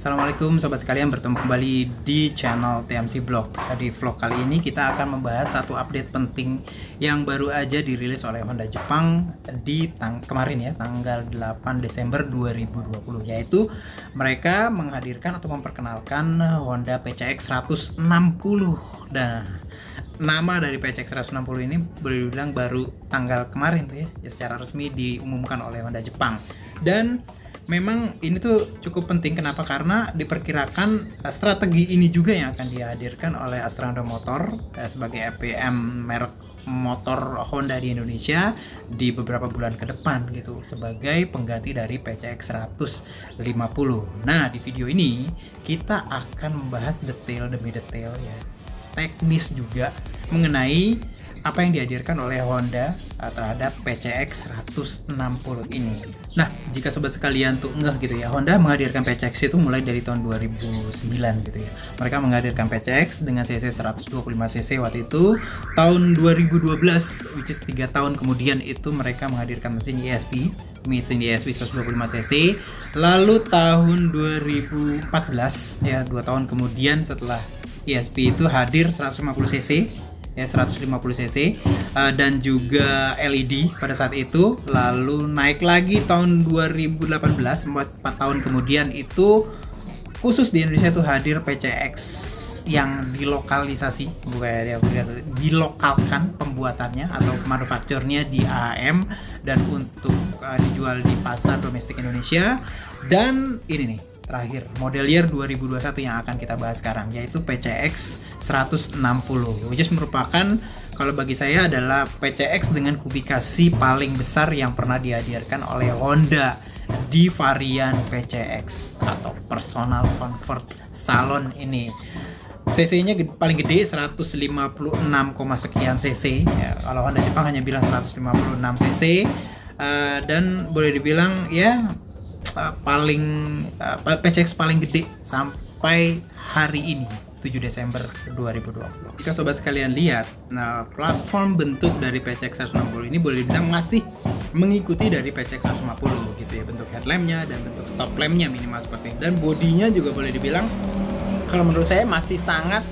Assalamualaikum sobat sekalian, bertemu kembali di channel TMC Vlog. Di vlog kali ini kita akan membahas satu update penting yang baru aja dirilis oleh Honda Jepang di kemarin ya, tanggal 8 Desember 2020, yaitu mereka menghadirkan atau memperkenalkan Honda PCX 160. Nah, nama dari PCX 160 ini boleh dibilang baru tanggal kemarin tuh ya, secara resmi diumumkan oleh Honda Jepang. Dan memang ini tuh cukup penting. Kenapa? Karena diperkirakan strategi ini juga yang akan dihadirkan oleh Astra Honda Motor sebagai FPM merek motor Honda di Indonesia di beberapa bulan ke depan gitu, sebagai pengganti dari PCX 150. Nah, di video ini kita akan membahas detail demi detail ya, teknis juga mengenai apa yang dihadirkan oleh Honda terhadap PCX 160 ini. Nah, jika sobat sekalian tuh enggak gitu ya, Honda menghadirkan PCX itu mulai dari tahun 2009 gitu ya. Mereka menghadirkan PCX dengan cc 125 cc waktu itu. Tahun 2012, which is 3 tahun kemudian, itu mereka menghadirkan mesin ESP 125 cc. Lalu tahun 2014 ya, 2 tahun kemudian setelah ESP itu hadir 150 cc ya, 150 cc dan juga LED pada saat itu. Lalu naik lagi tahun 2018, 4 tahun kemudian itu khusus di Indonesia itu hadir PCX yang dilokalisasi, bukan dilokalkan pembuatannya atau manufakturnya di AAM dan untuk dijual di pasar domestik Indonesia. Dan ini nih terakhir, model year 2021 yang akan kita bahas sekarang, yaitu PCX 160, which is merupakan, kalau bagi saya, adalah PCX dengan kubikasi paling besar yang pernah dihadirkan oleh Honda di varian PCX atau personal comfort salon ini. CC-nya paling gede 156, sekian cc ya, kalau Honda Jepang hanya bilang 156 cc, dan boleh dibilang ya PCX paling gede sampai hari ini, 7 Desember 2020. Jika sobat sekalian lihat, nah, platform bentuk dari PCX 160 ini boleh dibilang masih mengikuti dari PCX 150 gitu ya, bentuk headlampnya dan bentuk stop lampnya minimal seperti ini. Dan bodinya juga boleh dibilang, kalau menurut saya masih sangat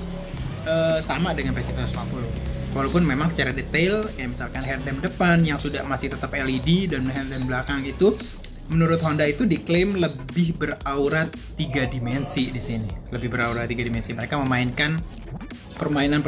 sama dengan PCX 150. Walaupun memang secara detail, ya misalkan headlamp depan yang sudah masih tetap LED dan headlamp belakang itu, menurut Honda itu diklaim lebih beraura 3 dimensi di sini. Lebih beraura 3 dimensi. Mereka memainkan permainan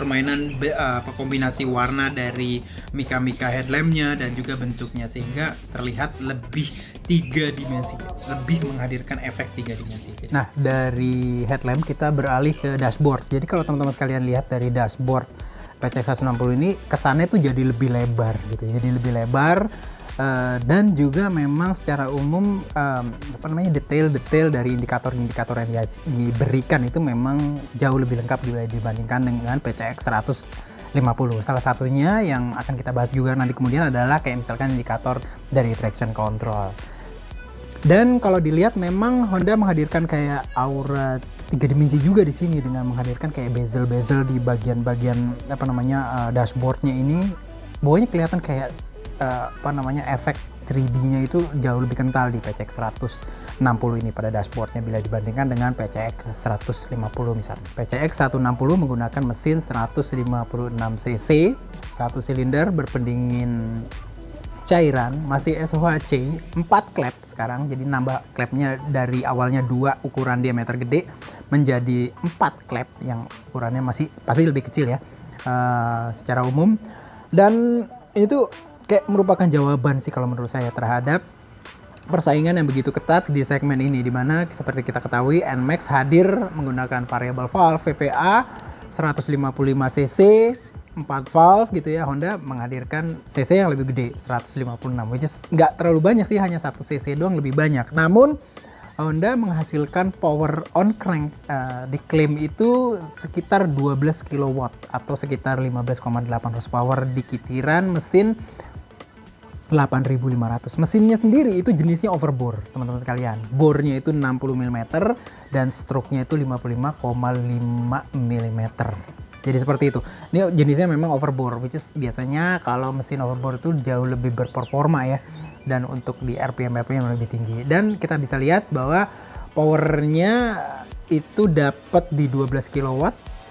kombinasi warna dari mika-mika headlampnya dan juga bentuknya, sehingga terlihat lebih 3 dimensi, lebih menghadirkan efek 3 dimensi. Nah, dari headlamp kita beralih ke dashboard. Jadi kalau teman-teman sekalian lihat dari dashboard PCX 160 ini, kesannya tuh jadi lebih lebar gitu. Jadi lebih lebar. Dan juga memang secara umum detail-detail dari indikator-indikator yang diberikan itu memang jauh lebih lengkap dibandingkan dengan PCX 150. Salah satunya yang akan kita bahas juga nanti kemudian adalah kayak misalkan indikator dari traction control. Dan kalau dilihat memang Honda menghadirkan kayak aura 3 dimensi juga di sini dengan menghadirkan kayak bezel-bezel di bagian-bagian dashboardnya ini. Pokoknya kelihatan kayak efek 3D-nya itu jauh lebih kental di PCX 160 ini pada dashboardnya bila dibandingkan dengan PCX 150 misalnya. PCX 160 menggunakan mesin 156 cc, 1 silinder berpendingin cairan, masih SOHC, 4 klep sekarang, jadi nambah klepnya dari awalnya 2 ukuran diameter gede menjadi 4 klep yang ukurannya masih pasti lebih kecil ya secara umum. Dan ini tuh kayak merupakan jawaban sih kalau menurut saya terhadap persaingan yang begitu ketat di segmen ini, dimana seperti kita ketahui NMAX hadir menggunakan variable valve VVA 155 cc 4 valve gitu ya. Honda menghadirkan cc yang lebih gede 156, which is nggak terlalu banyak sih, hanya 1 cc doang lebih banyak. Namun Honda menghasilkan power on crank diklaim itu sekitar 12 kW atau sekitar 15,8 horsepower di kitiran mesin 8500. Mesinnya sendiri itu jenisnya overbore, teman-teman sekalian. Bornya itu 60 mm dan stroke-nya itu 55,5 mm. Jadi seperti itu. Ini jenisnya memang overbore, which is biasanya kalau mesin overbore itu jauh lebih berperforma ya. Dan untuk di RPM yang lebih tinggi. Dan kita bisa lihat bahwa powernya itu dapat di 12 kW.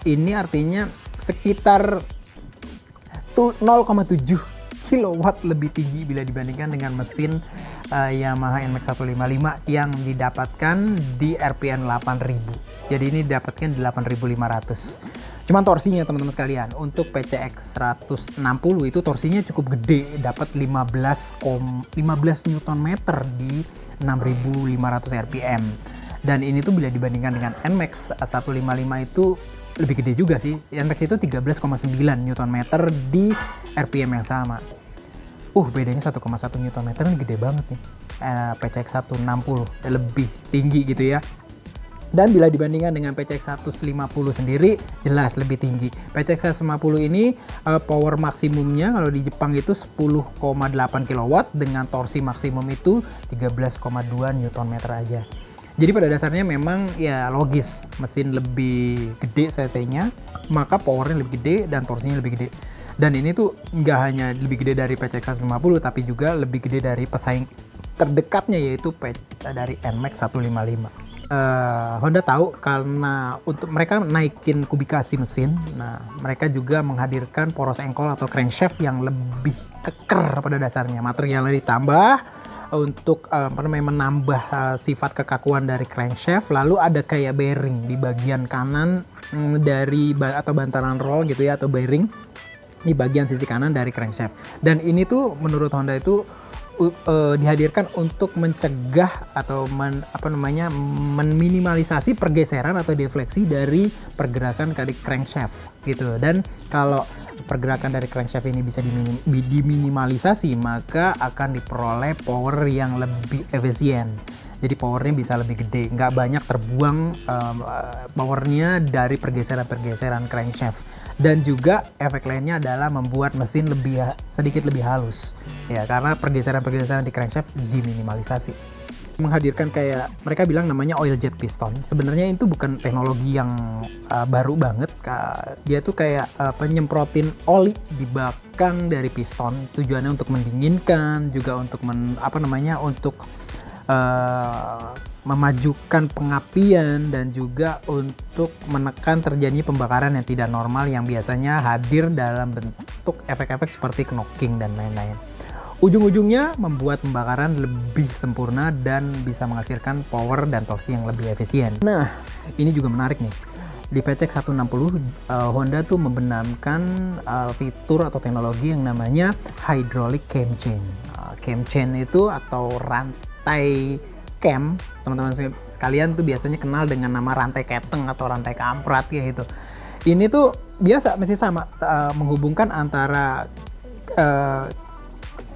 Ini artinya sekitar 0,7 kilowatt lebih tinggi bila dibandingkan dengan mesin Yamaha NMAX 155 yang didapatkan di RPM 8000. Jadi ini didapatkan di 8500. Cuman torsinya teman-teman sekalian, untuk PCX 160 itu torsinya cukup gede, dapat 15 Nm di 6500 RPM. Dan ini tuh bila dibandingkan dengan NMAX 155 itu lebih gede juga sih. NMAX itu 13,9 Nm di RPM yang sama. Bedanya 1,1 Nm ini gede banget nih. PCX 160 lebih tinggi gitu ya. Dan bila dibandingkan dengan PCX 150 sendiri jelas lebih tinggi. PCX 150 ini power maksimumnya kalau di Jepang itu 10,8 kW dengan torsi maksimum itu 13,2 Nm aja. Jadi pada dasarnya memang ya logis, mesin lebih gede cc-nya, maka powernya lebih gede dan torsinya lebih gede. Dan ini tuh nggak hanya lebih gede dari PCX 150, tapi juga lebih gede dari pesaing terdekatnya yaitu dari NMAX 155. Honda tahu karena untuk mereka naikin kubikasi mesin, nah mereka juga menghadirkan poros engkol atau crankshaft yang lebih keker pada dasarnya. Materialnya ditambah untuk menambah sifat kekakuan dari crankshaft. Lalu ada kayak bearing di bagian kanan dari atau bantalan roll gitu ya, atau bearing di bagian sisi kanan dari crankshaft. Dan ini tuh menurut Honda itu dihadirkan untuk mencegah atau meminimalisasi pergeseran atau defleksi dari pergerakan dari crankshaft gitu. Dan kalau pergerakan dari crankshaft ini bisa diminimalisasi, maka akan diperoleh power yang lebih efisien. Jadi powernya bisa lebih gede, nggak banyak terbuang powernya dari pergeseran-pergeseran crankshaft. Dan juga efek lainnya adalah membuat mesin sedikit lebih halus ya, karena pergeseran-pergeseran di crankshaft diminimalisasi. Menghadirkan kayak mereka bilang namanya oil jet piston. Sebenarnya itu bukan teknologi yang baru banget. Dia tuh kayak penyemprotin oli di belakang dari piston. Tujuannya untuk mendinginkan, juga untuk untuk memajukan pengapian dan juga untuk menekan terjadinya pembakaran yang tidak normal yang biasanya hadir dalam bentuk efek-efek seperti knocking dan lain-lain. Ujung-ujungnya membuat pembakaran lebih sempurna dan bisa menghasilkan power dan torsi yang lebih efisien. Nah, ini juga menarik nih. Di PCX 160 Honda tuh membenamkan fitur atau teknologi yang namanya hydraulic cam chain. Cam chain itu atau rantai cam, teman-teman sekalian tuh biasanya kenal dengan nama rantai keteng atau rantai kamprat ya gitu. Ini tuh biasa masih sama menghubungkan antara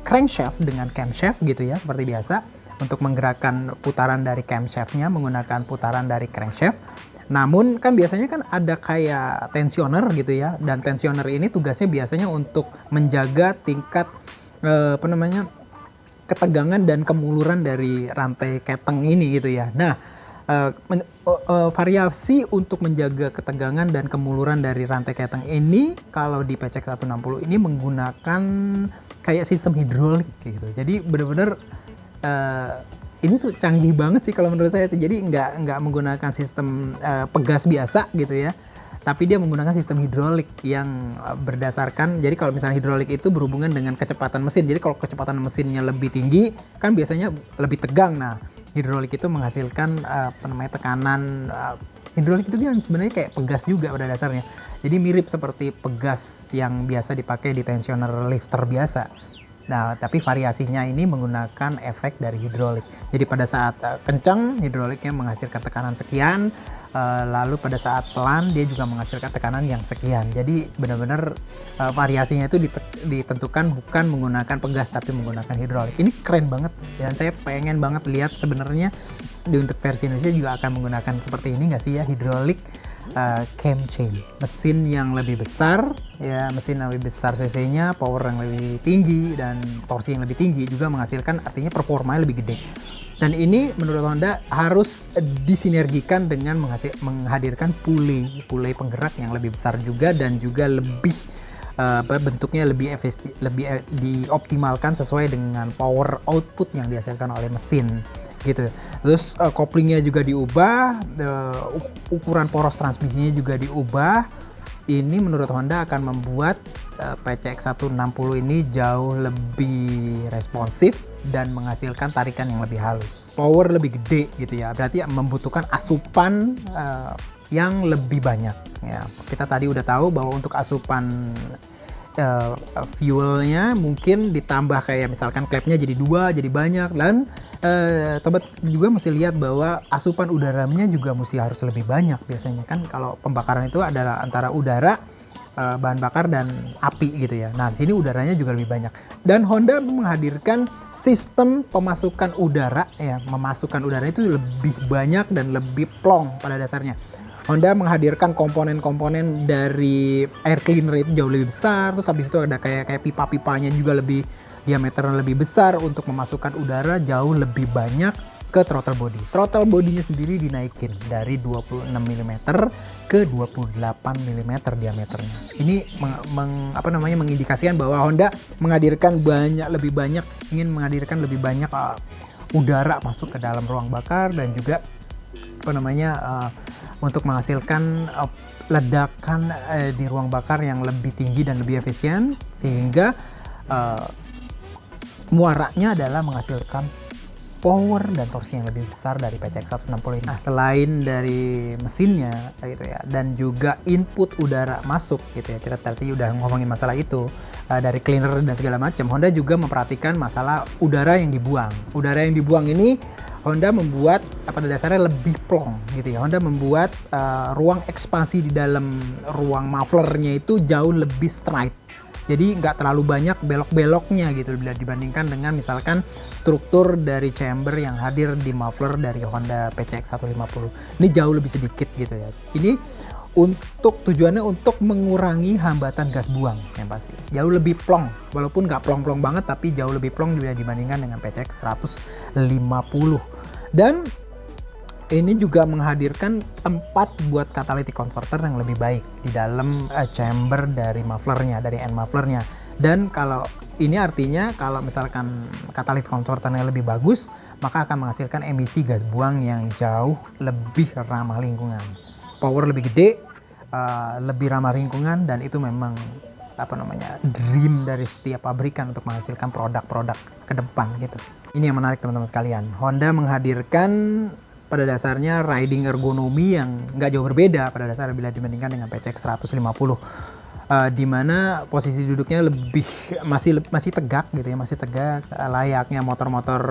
crankshaft dengan camshaft gitu ya, seperti biasa untuk menggerakkan putaran dari camshaftnya menggunakan putaran dari crankshaft. Namun kan biasanya kan ada kayak tensioner gitu ya, dan tensioner ini tugasnya biasanya untuk menjaga tingkat ketegangan dan kemuluran dari rantai keteng ini gitu ya. Nah, variasi untuk menjaga ketegangan dan kemuluran dari rantai keteng ini kalau di PCX 160 ini menggunakan kayak sistem hidrolik gitu. Jadi benar-benar ini tuh canggih banget sih kalau menurut saya. Jadi nggak menggunakan sistem pegas biasa gitu ya, tapi dia menggunakan sistem hidrolik yang berdasarkan, jadi kalau misalnya hidrolik itu berhubungan dengan kecepatan mesin. Jadi kalau kecepatan mesinnya lebih tinggi kan biasanya lebih tegang. Nah, hidrolik itu menghasilkan tekanan. Hidrolik itu dia sebenarnya kayak pegas juga pada dasarnya. Jadi mirip seperti pegas yang biasa dipakai di tensioner lifter biasa. Nah, tapi variasinya ini menggunakan efek dari hidrolik. Jadi pada saat kencang, hidroliknya menghasilkan tekanan sekian, lalu pada saat pelan dia juga menghasilkan tekanan yang sekian. Jadi benar-benar variasinya itu ditentukan bukan menggunakan pegas tapi menggunakan hidrolik. Ini keren banget dan saya pengen banget lihat sebenarnya untuk versi Indonesia juga akan menggunakan seperti ini nggak sih ya, hidrolik cam chain. Mesin yang lebih besar ya, mesin yang lebih besar cc-nya, power yang lebih tinggi dan torsi yang lebih tinggi juga menghasilkan, artinya performanya lebih gede. Dan ini menurut Honda harus disinergikan dengan menghadirkan pulei penggerak yang lebih besar juga, dan juga lebih bentuknya lebih dioptimalkan sesuai dengan power output yang dihasilkan oleh mesin. gitu. Terus koplingnya juga diubah, ukuran poros transmisinya juga diubah. Ini menurut Honda akan membuat PCX 160 ini jauh lebih responsif dan menghasilkan tarikan yang lebih halus. Power lebih gede gitu ya, berarti membutuhkan asupan yang lebih banyak ya. Kita tadi udah tahu bahwa untuk asupan fuelnya mungkin ditambah kayak misalkan klepnya jadi 2 jadi banyak, dan Sobat juga mesti lihat bahwa asupan udaranya juga harus lebih banyak. Biasanya kan kalau pembakaran itu adalah antara udara, bahan bakar dan api gitu ya. Nah, di sini udaranya juga lebih banyak. Dan Honda menghadirkan sistem pemasukan udara ya, memasukkan udara itu lebih banyak dan lebih plong pada dasarnya. Honda menghadirkan komponen-komponen dari air cleaner itu jauh lebih besar, terus habis itu ada kayak pipa-pipanya juga lebih diameter lebih besar untuk memasukkan udara jauh lebih banyak ke throttle body. Throttle bodinya sendiri dinaikin dari 26 mm ke 28 mm diameternya. Ini mengindikasikan bahwa Honda ingin menghadirkan lebih banyak udara masuk ke dalam ruang bakar, dan juga untuk menghasilkan ledakan di ruang bakar yang lebih tinggi dan lebih efisien, sehingga muaranya adalah menghasilkan power dan torsi yang lebih besar dari PCX 160 ini. Nah, selain dari mesinnya gitu ya, dan juga input udara masuk gitu ya, kita tadi udah ngomongin masalah itu dari cleaner dan segala macam. Honda juga memperhatikan masalah udara yang dibuang. Udara yang dibuang ini Honda membuat pada dasarnya lebih plong gitu ya. Honda membuat ruang ekspansi di dalam ruang mufflernya itu jauh lebih straight. Jadi nggak terlalu banyak belok-beloknya gitu bila dibandingkan dengan misalkan struktur dari chamber yang hadir di muffler dari Honda PCX 150. Ini jauh lebih sedikit gitu ya. Ini tujuannya untuk mengurangi hambatan gas buang yang pasti. Jauh lebih plong, walaupun nggak plong-plong banget, tapi jauh lebih plong bila dibandingkan dengan PCX 150. Dan ini juga menghadirkan tempat buat catalytic converter yang lebih baik di dalam chamber dari mufflernya, dari end mufflernya. Dan kalau ini artinya kalau misalkan catalytic converternya lebih bagus, maka akan menghasilkan emisi gas buang yang jauh lebih ramah lingkungan. Power lebih gede, lebih ramah lingkungan, dan itu memang dream dari setiap pabrikan untuk menghasilkan produk-produk ke depan gitu. Ini yang menarik teman-teman sekalian. Honda menghadirkan pada dasarnya riding ergonomi yang nggak jauh berbeda pada dasarnya bila dibandingkan dengan PCX 150, di mana posisi duduknya masih tegak gitu ya, masih tegak layaknya motor-motor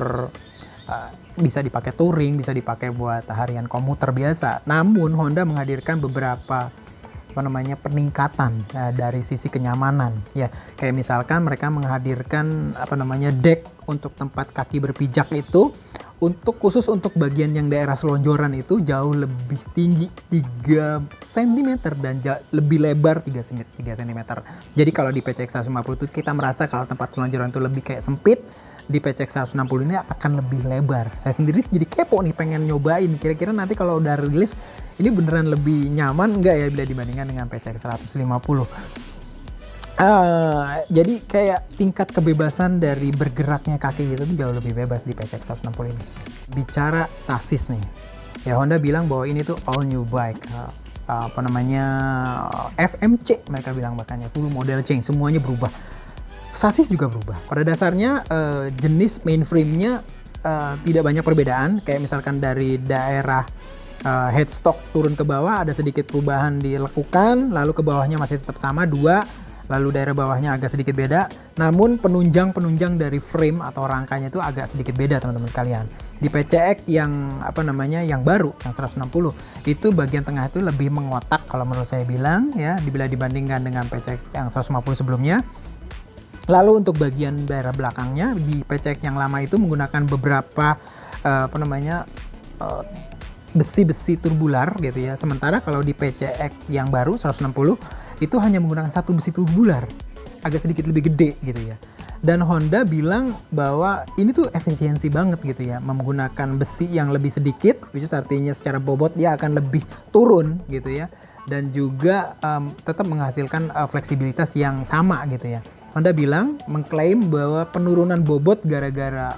bisa dipakai touring, bisa dipakai buat harian komuter biasa. Namun Honda menghadirkan beberapa peningkatan dari sisi kenyamanan ya, kayak misalkan mereka menghadirkan deck untuk tempat kaki berpijak itu khusus untuk bagian yang daerah selonjoran itu jauh lebih tinggi 3 cm dan lebih lebar 3 cm. Jadi kalau di PCX 150 itu kita merasa kalau tempat selonjoran itu lebih kayak sempit, di PCX 160 ini akan lebih lebar. Saya sendiri jadi kepo nih, pengen nyobain kira-kira nanti kalau udah rilis ini beneran lebih nyaman nggak ya bila dibandingkan dengan PCX 150. Jadi kayak tingkat kebebasan dari bergeraknya kaki gitu jauh lebih bebas di PCX 160 ini. Bicara sasis nih, ya Honda bilang bahwa ini tuh all new bike, FMC mereka bilang, makanya full model change, semuanya berubah. Sasis juga berubah. Pada dasarnya jenis mainframe-nya tidak banyak perbedaan. Kayak misalkan dari daerah headstock turun ke bawah ada sedikit perubahan dilakukan, lalu ke bawahnya masih tetap sama 2. Lalu daerah bawahnya agak sedikit beda, namun penunjang dari frame atau rangkanya itu agak sedikit beda teman-teman sekalian. Di PCX yang yang baru, yang 160, itu bagian tengah itu lebih mengotak kalau menurut saya bilang ya, bila dibandingkan dengan PCX yang 150 sebelumnya. Lalu untuk bagian daerah belakangnya di PCX yang lama itu menggunakan beberapa besi-besi turbular gitu ya. Sementara kalau di PCX yang baru 160 itu hanya menggunakan satu besi turbular, agak sedikit lebih gede gitu ya. Dan Honda bilang bahwa ini tuh efisiensi banget gitu ya, menggunakan besi yang lebih sedikit, which is artinya secara bobot dia akan lebih turun gitu ya, dan juga tetap menghasilkan fleksibilitas yang sama gitu ya. Honda bilang mengklaim bahwa penurunan bobot gara-gara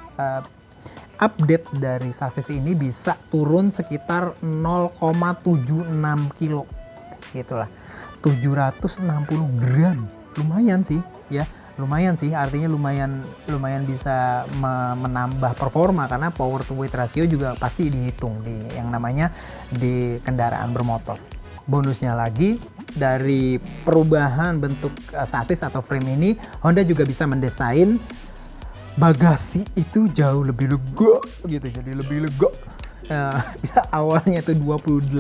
update dari sasis ini bisa turun sekitar 0,76 kilo gitulah, 760 gram. Lumayan sih ya, artinya lumayan bisa menambah performa, karena power to weight ratio juga pasti dihitung di yang namanya di kendaraan bermotor. Bonusnya lagi, dari perubahan bentuk sasis atau frame ini, Honda juga bisa mendesain bagasi itu jauh lebih lega gitu, jadi lebih lega. Awalnya itu 28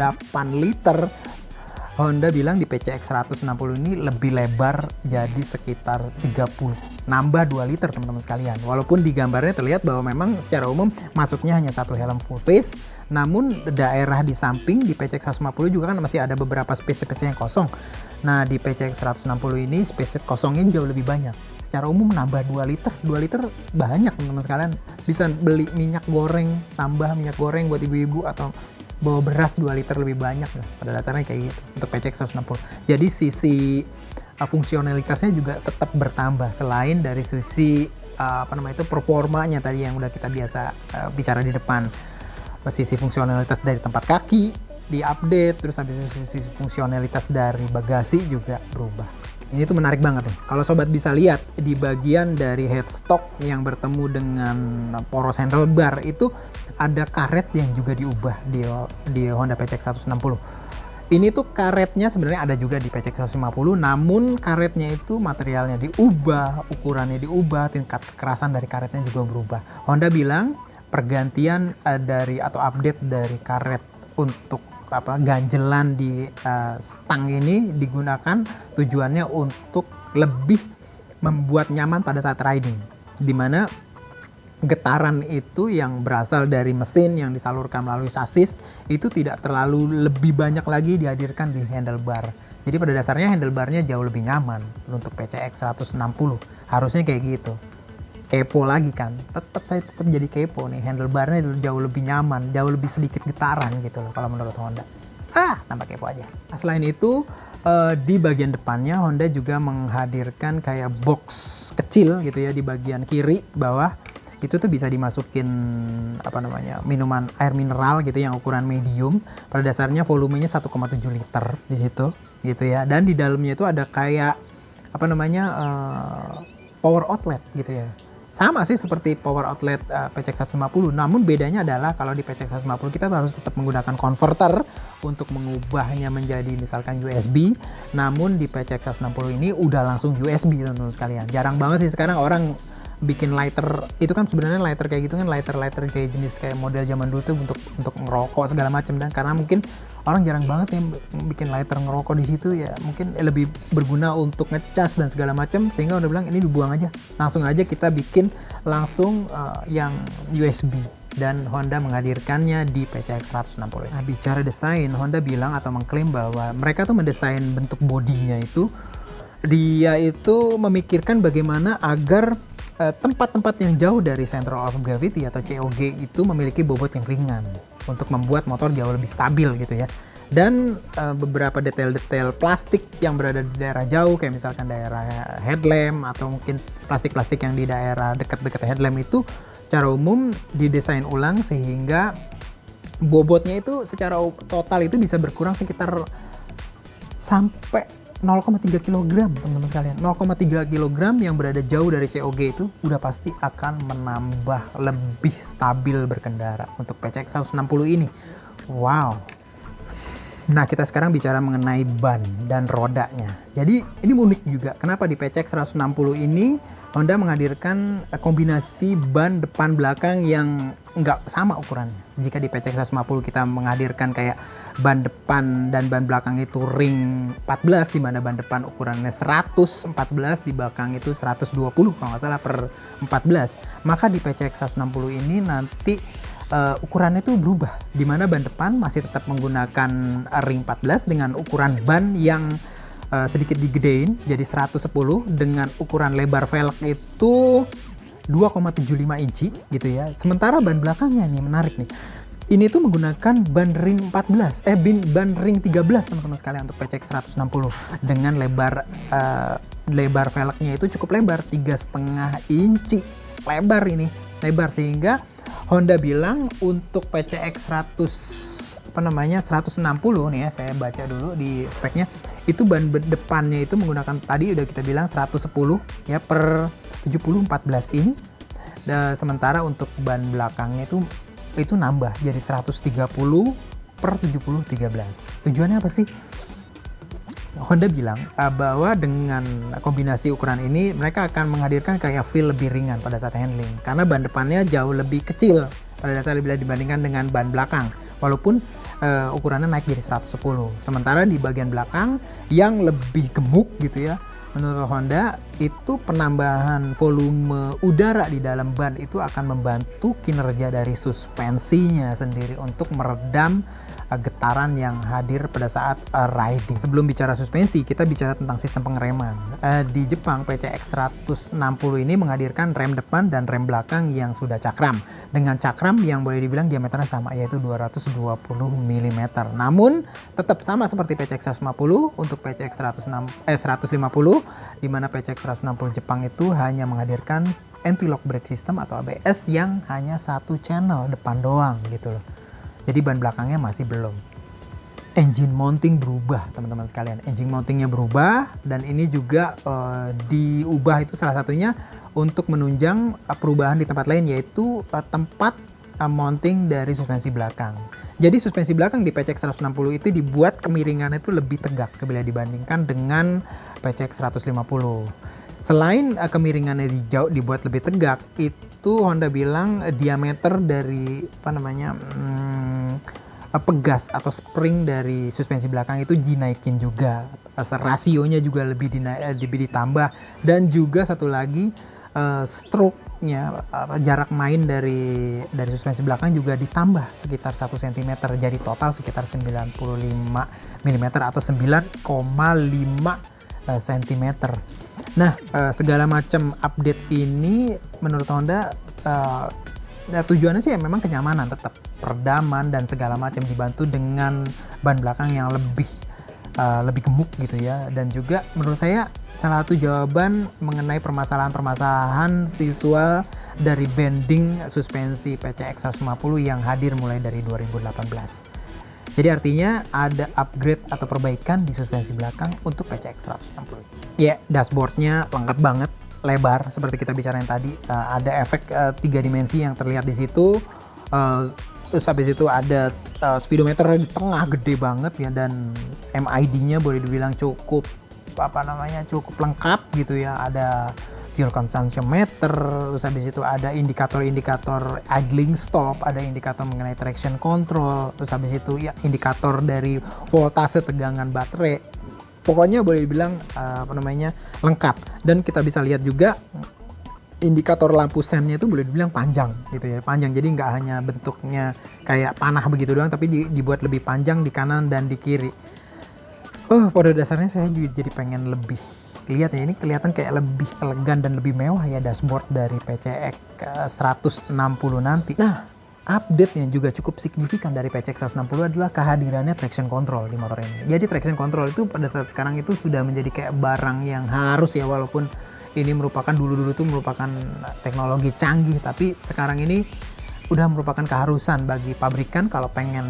liter, Honda bilang di PCX 160 ini lebih lebar jadi sekitar 30, nambah 2 liter teman-teman sekalian. Walaupun di gambarnya terlihat bahwa memang secara umum masuknya hanya satu helm full face, namun daerah di samping di PCX 150 juga kan masih ada beberapa space yang kosong. Nah di PCX 160 ini space kosongnya jauh lebih banyak. Secara umum menambah 2 liter banyak teman-teman sekalian. Bisa beli minyak goreng, tambah minyak goreng buat ibu-ibu, atau bawa beras 2 liter lebih banyak lah. Pada dasarnya kayak gitu untuk PCX 160. Jadi sisi fungsionalitasnya juga tetap bertambah, selain dari sisi performanya tadi yang udah kita biasa bicara di depan. Sisi fungsionalitas dari tempat kaki diupdate, terus habis itu sisi fungsionalitas dari bagasi juga berubah. Ini tuh menarik banget nih. Kalau sobat bisa lihat di bagian dari headstock yang bertemu dengan poros handlebar itu ada karet yang juga diubah di Honda PCX 160. Ini tuh karetnya sebenarnya ada juga di PCX 150, namun karetnya itu materialnya diubah, ukurannya diubah, tingkat kekerasan dari karetnya juga berubah. Honda bilang pergantian atau update dari karet untuk ganjelan di stang ini digunakan tujuannya untuk lebih membuat nyaman pada saat riding, dimana getaran itu yang berasal dari mesin yang disalurkan melalui sasis itu tidak terlalu lebih banyak lagi dihadirkan di handlebar. Jadi pada dasarnya handlebarnya jauh lebih nyaman untuk PCX 160, harusnya kayak gitu. Kepo lagi kan, saya tetap jadi kepo nih, handlebarnya jauh lebih nyaman, jauh lebih sedikit getaran gitu loh kalau menurut Honda. Tambah kepo aja. Selain itu di bagian depannya Honda juga menghadirkan kayak box kecil gitu ya di bagian kiri bawah. Itu tuh bisa dimasukin minuman air mineral gitu yang ukuran medium. Pada dasarnya volumenya 1,7 liter di situ gitu ya. Dan di dalamnya itu ada kayak power outlet gitu ya. Sama sih seperti power outlet PCX 150, namun bedanya adalah kalau di PCX 150 kita harus tetap menggunakan converter untuk mengubahnya menjadi misalkan USB, namun di PCX 160 ini udah langsung USB teman-teman sekalian. Jarang banget sih sekarang orang bikin lighter, itu kan sebenarnya lighter kayak gitu kan lighter kayak jenis kayak model zaman dulu tuh untuk ngerokok segala macam, dan karena mungkin orang jarang banget yang bikin lighter ngerokok di situ ya, mungkin lebih berguna untuk ngecas dan segala macam, sehingga udah bilang ini dibuang aja, langsung aja kita bikin langsung yang USB, dan Honda menghadirkannya di PCX 160. Nah, bicara desain, Honda bilang atau mengklaim bahwa mereka tuh mendesain bentuk bodinya itu, dia itu memikirkan bagaimana agar tempat-tempat yang jauh dari center of gravity atau COG itu memiliki bobot yang ringan untuk membuat motor jauh lebih stabil gitu ya. Dan beberapa detail-detail plastik yang berada di daerah jauh, kayak misalkan daerah headlamp atau mungkin plastik-plastik yang di daerah dekat-dekat headlamp itu secara umum didesain ulang sehingga bobotnya itu secara total itu bisa berkurang sekitar sampai 0,3 kg teman-teman sekalian. 0,3 kg yang berada jauh dari COG itu udah pasti akan menambah lebih stabil berkendara untuk PCX 160 ini. Wow. Nah, kita sekarang bicara mengenai ban dan rodanya. Jadi ini unik juga. Kenapa di PCX 160 ini Honda menghadirkan kombinasi ban depan belakang yang nggak sama ukurannya. Jika di PCX 150 kita menghadirkan kayak ban depan dan ban belakang itu ring 14, di mana ban depan ukurannya 114, di belakang itu 120 kalau nggak salah per 14. Maka di PCX 160 ini nanti ukurannya itu berubah, di mana ban depan masih tetap menggunakan ring 14 dengan ukuran ban yang sedikit digedein jadi 110 dengan ukuran lebar velg itu 2,75 inci gitu ya. Sementara ban belakangnya nih menarik nih. Ini tuh menggunakan ban ring 14, ban ring 13 teman-teman sekalian untuk PCX 160 dengan lebar velgnya itu cukup lebar, 3,5 inci lebar sehingga Honda bilang untuk PCX 160 nih ya, saya baca dulu di speknya, itu ban depannya itu menggunakan tadi udah kita bilang 110 ya per 70 14 in. Dan sementara untuk ban belakangnya itu nambah jadi 130 per 70 13. Tujuannya apa sih? Honda bilang bahwa dengan kombinasi ukuran ini mereka akan menghadirkan kayak feel lebih ringan pada saat handling karena ban depannya jauh lebih kecil pada dasarnya bila dibandingkan dengan ban belakang, walaupun ukurannya naik jadi 110. Sementara di bagian belakang yang lebih gemuk gitu ya, menurut Honda itu penambahan volume udara di dalam ban itu akan membantu kinerja dari suspensinya sendiri untuk meredam getaran yang hadir pada saat riding. Sebelum bicara suspensi, kita bicara tentang sistem pengereman. Di Jepang, PCX 160 ini menghadirkan rem depan dan rem belakang yang sudah cakram. Dengan cakram yang boleh dibilang diameternya sama, yaitu 220 mm. Namun, tetap sama seperti PCX 150 untuk PCX 150, di mana PCX 160 Jepang itu hanya menghadirkan anti-lock brake system atau ABS yang hanya satu channel depan doang gitu loh. Jadi ban belakangnya masih belum. Engine mounting berubah teman-teman sekalian. Engine mountingnya berubah dan ini juga diubah itu salah satunya untuk menunjang perubahan di tempat lain, yaitu tempat mounting dari suspensi belakang. Jadi suspensi belakang di PCX 160 itu dibuat kemiringannya itu lebih tegak bila dibandingkan dengan PCX 150. Selain kemiringannya dibuat lebih tegak, itu Honda bilang diameter dari pegas atau spring dari suspensi belakang itu dinaikin juga. Rasionya juga lebih ditambah, dan juga satu lati stroke-nya, jarak main dari suspensi belakang juga ditambah sekitar 1 cm, jadi total sekitar 95 mm atau 9,5 cm. Nah, segala macam update ini menurut Honda tujuannya sih memang kenyamanan, tetap peredaman dan segala macam, dibantu dengan ban belakang yang lebih gemuk gitu ya. Dan juga menurut saya salah satu jawaban mengenai permasalahan visual dari bending suspensi PCX 150 yang hadir mulai dari 2018. Jadi artinya ada upgrade atau perbaikan di suspensi belakang untuk PCX 160. Ya, dashboardnya lengkap banget, lebar seperti kita bicarain tadi. Ada efek 3 dimensi yang terlihat di situ. Terus habis itu ada speedometer di tengah gede banget ya, dan MID-nya boleh dibilang cukup lengkap gitu ya. Ada fuel consumption meter, terus habis itu ada indikator-indikator idling stop, ada indikator mengenai traction control, terus habis itu ya indikator dari voltase tegangan baterai. Pokoknya boleh dibilang lengkap. Dan kita bisa lihat juga indikator lampu sennya itu boleh dibilang panjang gitu ya, panjang. Jadi nggak hanya bentuknya kayak panah begitu doang, tapi dibuat lebih panjang di kanan dan di kiri. Pada dasarnya saya juga jadi pengen lebih lihat ya, ini kelihatan kayak lebih elegan dan lebih mewah ya dashboard dari PCX 160 nanti. Nah, update yang juga cukup signifikan dari PCX 160 adalah kehadirannya traction control di motor ini. Jadi traction control itu pada saat sekarang itu sudah menjadi kayak barang yang harus ya, walaupun ini merupakan dulu tuh merupakan teknologi canggih, tapi sekarang ini udah merupakan keharusan bagi pabrikan kalau pengen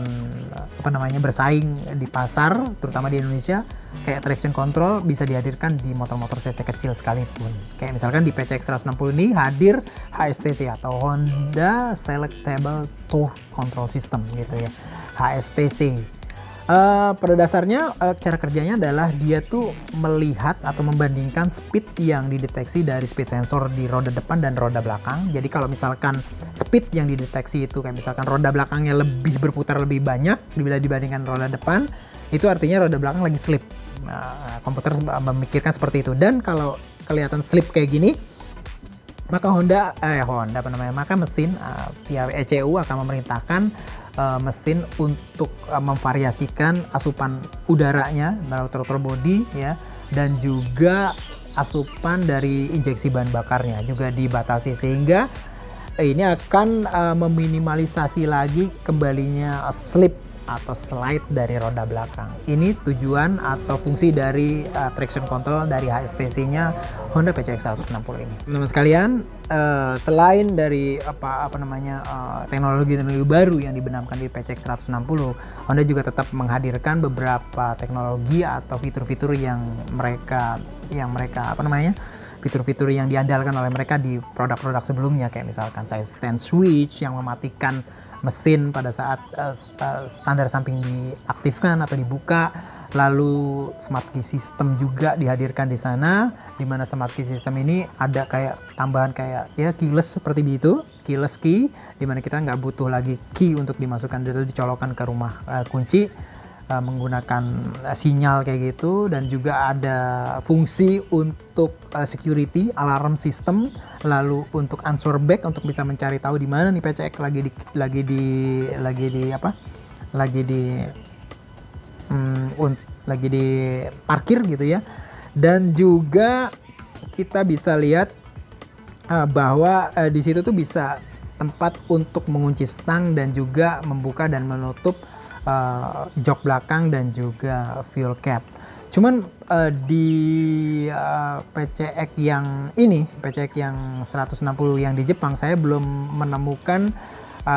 bersaing di pasar, terutama di Indonesia. Kayak traction control bisa dihadirkan di motor-motor cc kecil sekalipun. Kayak misalkan di PCX 160 ini hadir HSTC atau Honda Selectable Torque Control System gitu ya, HSTC. Pada dasarnya cara kerjanya adalah dia tuh melihat atau membandingkan speed yang dideteksi dari speed sensor di roda depan dan roda belakang. Jadi kalau misalkan speed yang dideteksi itu kayak misalkan roda belakangnya lebih berputar lebih banyak bila dibandingkan roda depan, itu artinya roda belakang lagi slip. Komputer memikirkan seperti itu. Dan kalau kelihatan slip kayak gini, maka maka mesin via ECU akan memerintahkan mesin untuk memvariasikan asupan udaranya melalui throttle body ya, dan juga asupan dari injeksi bahan bakarnya juga dibatasi, sehingga ini akan meminimalisasi lagi kembalinya slip atau slide dari roda belakang. Ini tujuan atau fungsi dari traction control dari HSTC-nya Honda PCX 160 ini. Teman-teman sekalian, selain dari teknologi baru yang dibenamkan di PCX 160, Honda juga tetap menghadirkan beberapa teknologi atau fitur-fitur yang mereka fitur-fitur yang diandalkan oleh mereka di produk-produk sebelumnya, kayak misalkan side stand switch yang mematikan mesin pada saat standar samping diaktifkan atau dibuka. Lalu smart key system juga dihadirkan di sana, di mana smart key system ini ada kayak tambahan kayak ya keyless seperti itu, keyless key, di mana kita nggak butuh lagi key untuk dimasukkan, dicolokkan ke rumah kunci menggunakan sinyal kayak gitu. Dan juga ada fungsi untuk security alarm system, lalu untuk answer back untuk bisa mencari tahu di mana nih PCX lagi di parkir gitu ya. Dan juga kita bisa lihat bahwa di situ tuh bisa tempat untuk mengunci stang dan juga membuka dan menutup jok belakang dan juga fuel cap. Cuman di PCX yang ini, PCX yang 160 yang di Jepang, saya belum menemukan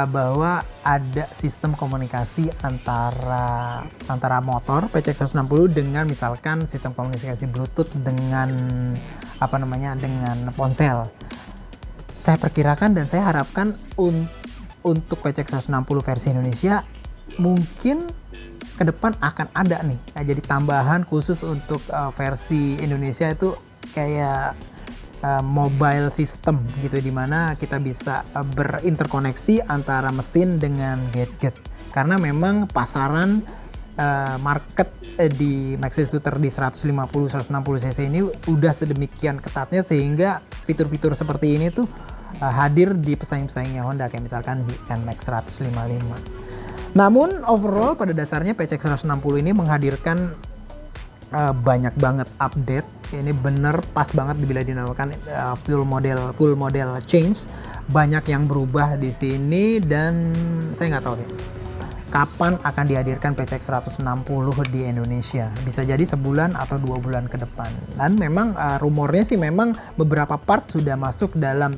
bahwa ada sistem komunikasi antara motor PCX 160 dengan misalkan sistem komunikasi Bluetooth dengan dengan ponsel. Saya perkirakan dan saya harapkan untuk PCX 160 versi Indonesia mungkin ke depan akan ada nih. Jadi tambahan khusus untuk versi Indonesia itu kayak mobile system gitu, dimana kita bisa berinterkoneksi antara mesin dengan gadget. Karena memang pasaran market di maxi scooter di 150-160 cc ini udah sedemikian ketatnya sehingga fitur-fitur seperti ini tuh hadir di pesaing-pesaingnya Honda, kayak misalkan di NMAX 155. Namun overall pada dasarnya PCX 160 ini menghadirkan banyak banget update. Ini bener pas banget bila dinamakan full model change. Banyak yang berubah di sini dan saya nggak tahu sih kapan akan dihadirkan PCX 160 di Indonesia. Bisa jadi sebulan atau 2 bulan ke depan. Dan memang rumornya sih memang beberapa part sudah masuk dalam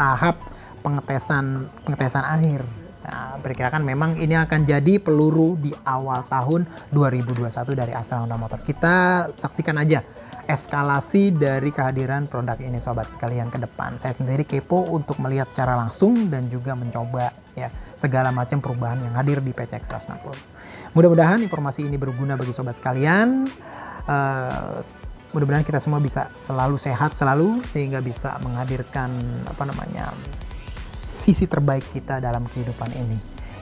tahap pengetesan akhir. Nah, perkirakan memang ini akan jadi peluru di awal tahun 2021 dari Astra Honda Motor. Kita saksikan aja eskalasi dari kehadiran produk ini sobat sekalian ke depan. Saya sendiri kepo untuk melihat secara langsung dan juga mencoba ya segala macam perubahan yang hadir di PCX 160. Mudah-mudahan informasi ini berguna bagi sobat sekalian. Mudah-mudahan kita semua bisa selalu sehat selalu sehingga bisa menghadirkan sisi terbaik kita dalam kehidupan ini.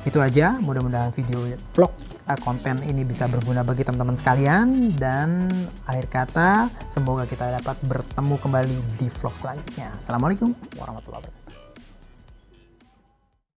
Itu aja, mudah-mudahan video vlog konten ini bisa berguna bagi teman-teman sekalian, dan akhir kata semoga kita dapat bertemu kembali di vlog selanjutnya. Assalamualaikum warahmatullahi wabarakatuh.